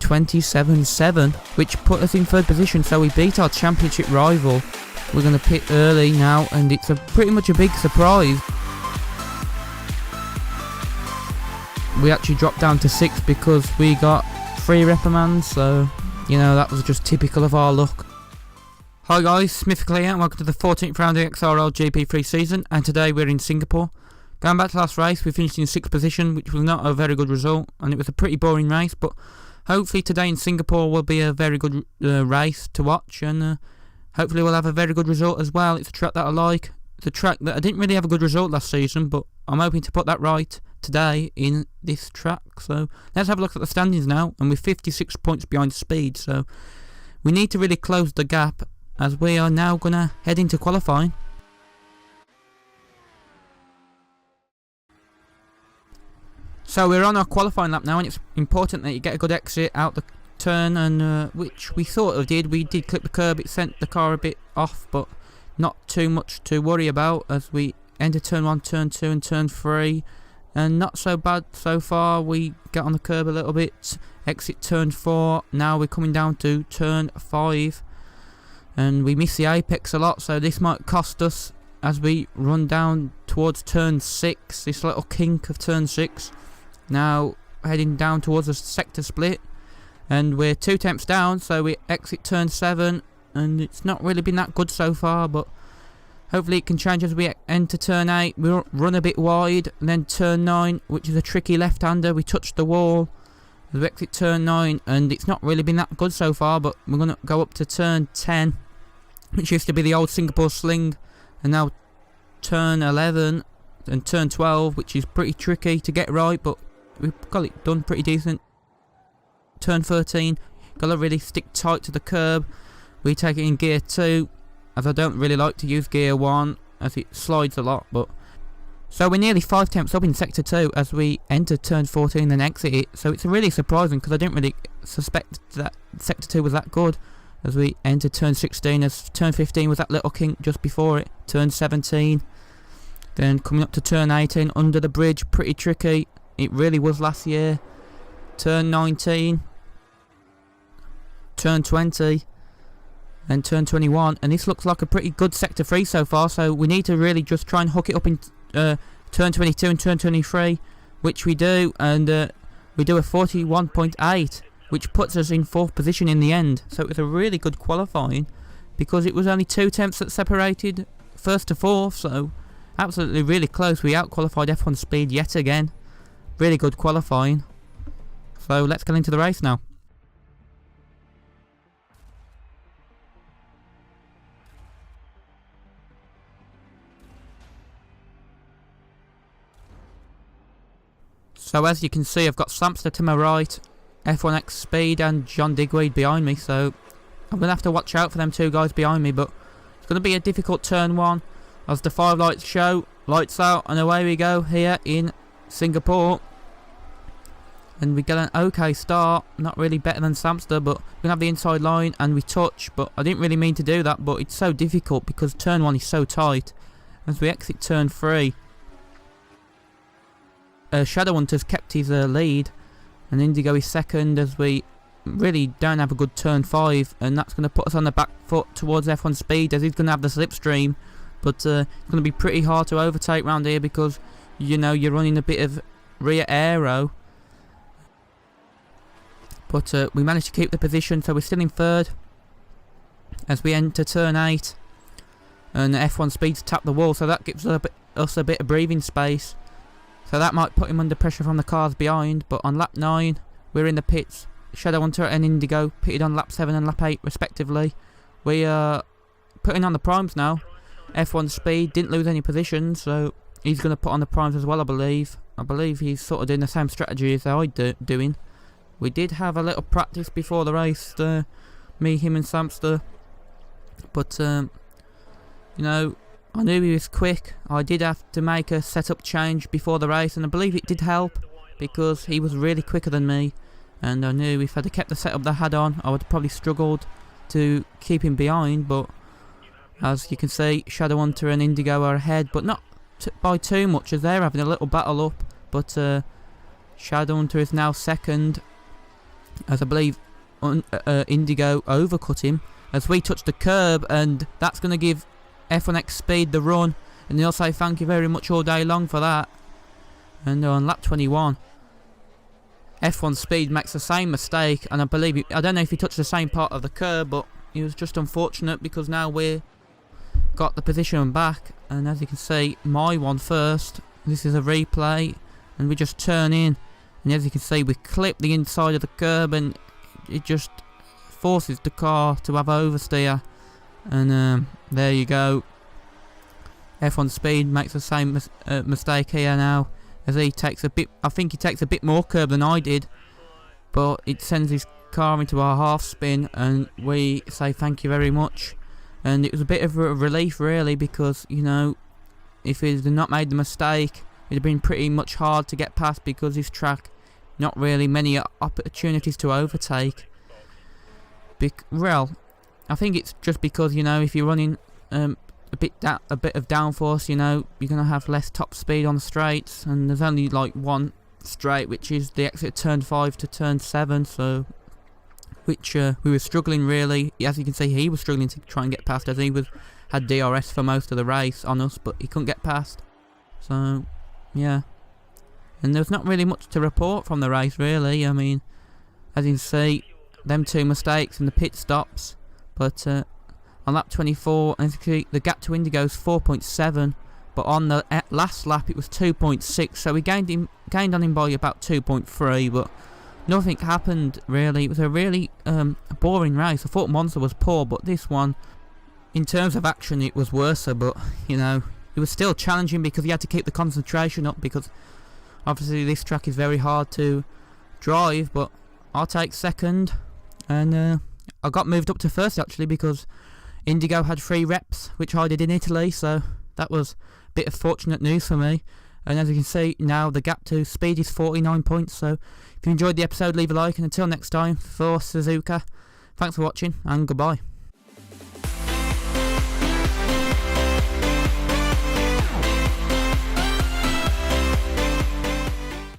27-7, which put us in third position, so we beat our championship rival. We're going to pit early now, and it's pretty much a big surprise. We actually dropped down to 6th because we got 3 reprimands, so, you know, that was just typical of our luck. Hi guys, Smith here, and welcome to the 14th round of the XRL GP3 season, and today we're in Singapore. Going back to last race, we finished in 6th position, which was not a very good result, and it was a pretty boring race, but hopefully today in Singapore will be a very good race to watch, and hopefully we'll have a very good result as well. It's a track that I like. It's a track that I didn't really have a good result last season, but I'm hoping to put that right today in this track. So let's have a look at the standings now, and we're 56 points behind speed, so we need to really close the gap as we are now going to head into qualifying. So we're on our qualifying lap now, and it's important that you get a good exit out the turn, and which we sort of did. We did clip the curb, it sent the car a bit off, but not too much to worry about as we enter turn 1, turn 2 and turn 3, and not so bad so far. We get on the curb a little bit, exit turn 4, now we're coming down to turn 5, and we miss the apex a lot, so this might cost us as we run down towards turn 6, this little kink of turn 6. Now heading down towards a sector split, and we're 2 tenths down, so we exit turn 7, and it's not really been that good so far, but hopefully it can change as we enter turn 8. We run a bit wide, and then turn 9, which is a tricky left-hander, we touch the wall as we exit turn 9, and it's not really been that good so far, but we're going to go up to turn 10, which used to be the old Singapore sling, and now turn 11 and turn 12, which is pretty tricky to get right, but we've got it done pretty decent. Turn 13, got to really stick tight to the curb. We take it in gear 2, as I don't really like to use gear 1 as it slides a lot. But so we're nearly 5 tenths up in sector 2 as we enter turn 14 and exit it. So it's really surprising because I didn't really suspect that sector 2 was that good as we enter turn 16, as turn 15 was that little kink just before it. Turn 17, then coming up to turn 18 under the bridge, pretty tricky. It really was last year. Turn 19, turn 20, and turn 21, and this looks like a pretty good sector 3 so far, so we need to really just try and hook it up in turn 22 and turn 23, which we do, and we do a 41.8, which puts us in 4th position in the end. So it was a really good qualifying because it was only 2 tenths that separated 1st to 4th, so absolutely really close. We out-qualified F1 Speed yet again. Really good qualifying. So let's get into the race now. So as you can see, I've got Sampster to my right, F1X Speed and John Digweed behind me, so I'm going to have to watch out for them 2 guys behind me, but it's going to be a difficult turn 1 as the 5 lights show. Lights out, and away we go here in Singapore. And we get an okay start, not really better than Sampster, but we're going to have the inside line and we touch, but I didn't really mean to do that, but it's so difficult because turn 1 is so tight. As we exit turn 3, Shadowhunter's kept his lead, and Indigo is second as we really don't have a good turn 5, and that's going to put us on the back foot towards F1 Speed as he's going to have the slipstream, but it's going to be pretty hard to overtake round here because, you know, you're running a bit of rear aero. But we managed to keep the position, so we're still in 3rd as we enter turn 8, and F1 Speed's tapped the wall, so that gives us a bit of breathing space. So that might put him under pressure from the cars behind, but on lap 9 we're in the pits. Shadowhunter and Indigo pitted on lap 7 and lap 8 respectively. We are putting on the primes now. F1 Speed didn't lose any positions, so he's going to put on the primes as well, I believe. I believe he's sort of doing the same strategy as I'm doing. We did have a little practice before the race, me, him and Sampster, but you know, I knew he was quick. I did have to make a setup change before the race, and I believe it did help because he was really quicker than me, and I knew if I'd have kept the setup that I had on, I would have probably struggled to keep him behind. But as you can see, Shadowhunter and Indigo are ahead, but not by too much as they're having a little battle up. But Shadowhunter is now second, as I believe Indigo overcut him as we touched the curb, and that's going to give F1X Speed the run, and they'll say thank you very much all day long for that. And on lap 21, F1 Speed makes the same mistake, and I believe I don't know if he touched the same part of the curb, but it was just unfortunate because now we're got the position back, and as you can see, my one first. This is a replay, and we just turn in, and as you can see, we clip the inside of the curb, and it just forces the car to have oversteer, and there you go. F1 Speed makes the same mistake here now, as he takes a bit. I think he takes a bit more curb than I did, but it sends his car into our half spin, and we say thank you very much. And it was a bit of a relief really, because you know, if he'd not made the mistake, it'd have been pretty much hard to get past, because this track not really many opportunities to overtake. Well, I think it's just because, you know, if you're running a bit of downforce, you know, you're gonna have less top speed on the straights, and there's only like one straight, which is the exit turn 5 to turn 7, so which we were struggling really. As you can see, he was struggling to try and get past, as he had DRS for most of the race on us, but he couldn't get past. So yeah, and there's not really much to report from the race really. I mean, as you can see, them two mistakes in the pit stops, but on lap 24, as you can see, the gap to Indigo is 4.7, but on the last lap it was 2.6, so we gained on him by about 2.3, but nothing happened really. It was a really boring race. I thought Monza was poor, but this one, in terms of action, it was worse, but you know, it was still challenging because you had to keep the concentration up, because obviously this track is very hard to drive. But I'll take second, and I got moved up to first actually, because Indigo had 3 reps, which I did in Italy, so that was a bit of fortunate news for me. And as you can see, now the gap to Speed is 49 points. So if you enjoyed the episode, leave a like, and until next time, for Suzuka, thanks for watching and goodbye.